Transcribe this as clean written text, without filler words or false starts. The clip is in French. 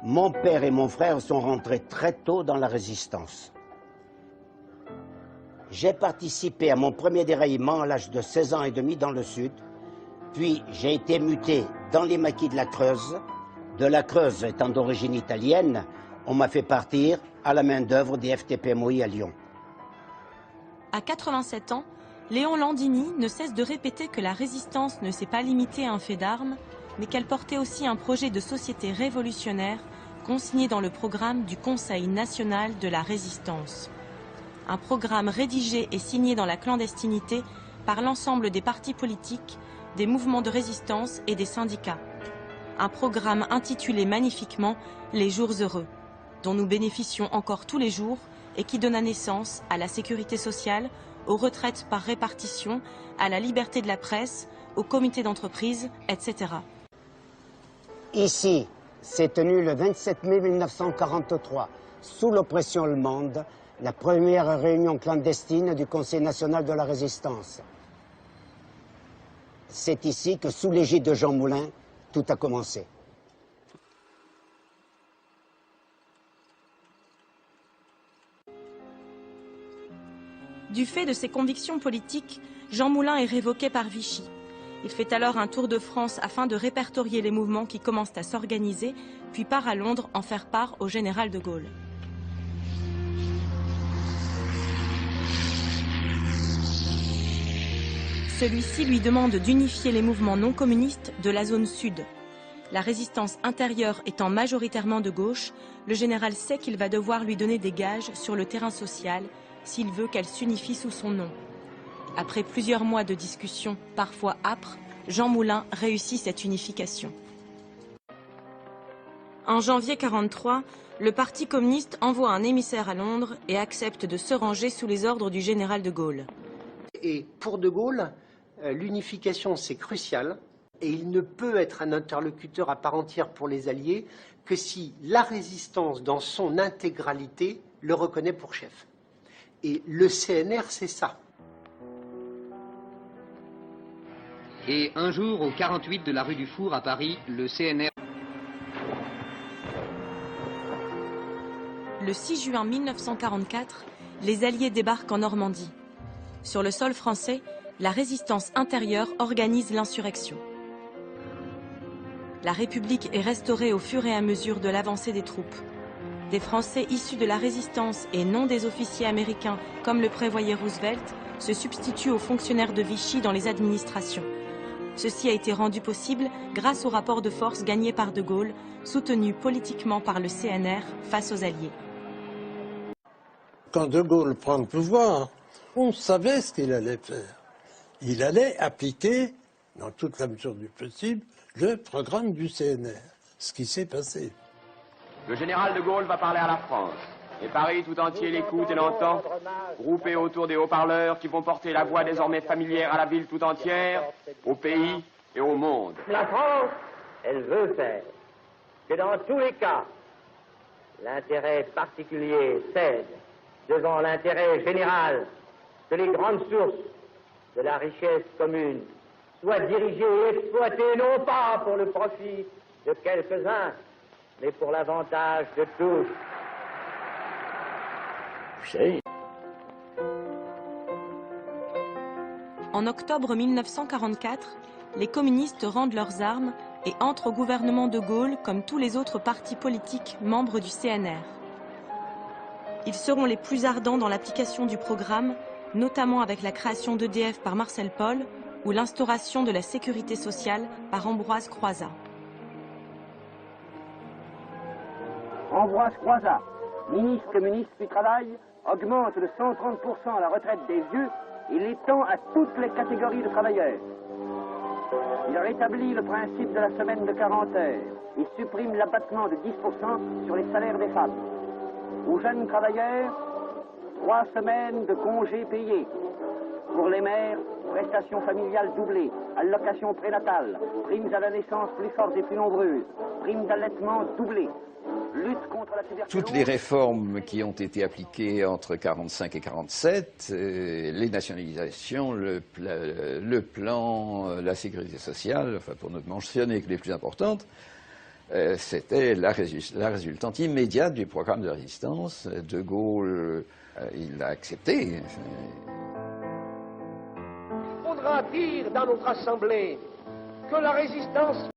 Mon père et mon frère sont rentrés très tôt dans la résistance. J'ai participé à mon premier déraillement à l'âge de 16 ans et demi dans le sud, puis j'ai été muté dans les maquis de la Creuse. De la Creuse étant d'origine italienne, on m'a fait partir à la main-d'œuvre des FTP-MOI à Lyon. À 87 ans, Léon Landini ne cesse de répéter que la résistance ne s'est pas limitée à un fait d'armes, mais qu'elle portait aussi un projet de société révolutionnaire consigné dans le programme du Conseil national de la résistance. Un programme rédigé et signé dans la clandestinité par l'ensemble des partis politiques, des mouvements de résistance et des syndicats. Un programme intitulé magnifiquement « Les jours heureux », dont nous bénéficions encore tous les jours et qui donna naissance à la sécurité sociale, aux retraites par répartition, à la liberté de la presse, au comité d'entreprise, etc. Ici, s'est tenue le 27 mai 1943, sous l'oppression allemande, la première réunion clandestine du Conseil national de la résistance. C'est ici que, sous l'égide de Jean Moulin, tout a commencé. Du fait de ses convictions politiques, Jean Moulin est révoqué par Vichy. Il fait alors un tour de France afin de répertorier les mouvements qui commencent à s'organiser, puis part à Londres en faire part au général de Gaulle. Celui-ci lui demande d'unifier les mouvements non communistes de la zone sud. La résistance intérieure étant majoritairement de gauche, le général sait qu'il va devoir lui donner des gages sur le terrain social s'il veut qu'elle s'unifie sous son nom. Après plusieurs mois de discussions, parfois âpres, Jean Moulin réussit cette unification. En janvier 1943, le Parti communiste envoie un émissaire à Londres et accepte de se ranger sous les ordres du général de Gaulle. Et pour de Gaulle, l'unification c'est crucial et il ne peut être un interlocuteur à part entière pour les Alliés que si la résistance dans son intégralité le reconnaît pour chef. Et le CNR, c'est ça. Et un jour, au 48 de la rue du Four à Paris, le CNR... Le 6 juin 1944, les Alliés débarquent en Normandie. Sur le sol français, la résistance intérieure organise l'insurrection. La République est restaurée au fur et à mesure de l'avancée des troupes. Des Français issus de la résistance et non des officiers américains, comme le prévoyait Roosevelt, se substituent aux fonctionnaires de Vichy dans les administrations. Ceci a été rendu possible grâce au rapport de force gagné par De Gaulle, soutenu politiquement par le CNR face aux Alliés. Quand De Gaulle prend le pouvoir, on savait ce qu'il allait faire. Il allait appliquer, dans toute la mesure du possible, le programme du CNR. Ce qui s'est passé. Le général de Gaulle va parler à la France. Et Paris tout entier l'écoute et l'entend, groupé autour des haut-parleurs qui vont porter la voix désormais familière à la ville tout entière, au pays et au monde. La France, elle veut faire que dans tous les cas, l'intérêt particulier cède devant l'intérêt général, que les grandes sources de la richesse commune soient dirigées et exploitées non pas pour le profit de quelques-uns, mais pour l'avantage de tous. En octobre 1944, les communistes rendent leurs armes et entrent au gouvernement de Gaulle comme tous les autres partis politiques membres du CNR. Ils seront les plus ardents dans l'application du programme, notamment avec la création d'EDF par Marcel Paul ou l'instauration de la sécurité sociale par Ambroise Croizat. Ambroise Croizat, ministre communiste du Travail, augmente de 130% la retraite des vieux et l'étend à toutes les catégories de travailleurs. Il rétablit le principe de la semaine de 40 heures et supprime l'abattement de 10% sur les salaires des femmes. Aux jeunes travailleurs, 3 semaines de congés payés. Pour les mères, prestations familiales doublées, allocations prénatales, primes à la naissance plus fortes et plus nombreuses, primes d'allaitement doublées. Lutte contre la tuberculose. Toutes les réformes qui ont été appliquées entre 1945 et 1947, les nationalisations, le plan, la sécurité sociale, enfin pour ne mentionner que les plus importantes, c'était la résultante immédiate du programme de résistance. De Gaulle, il l'a accepté. Il faudra dire dans notre Assemblée que la résistance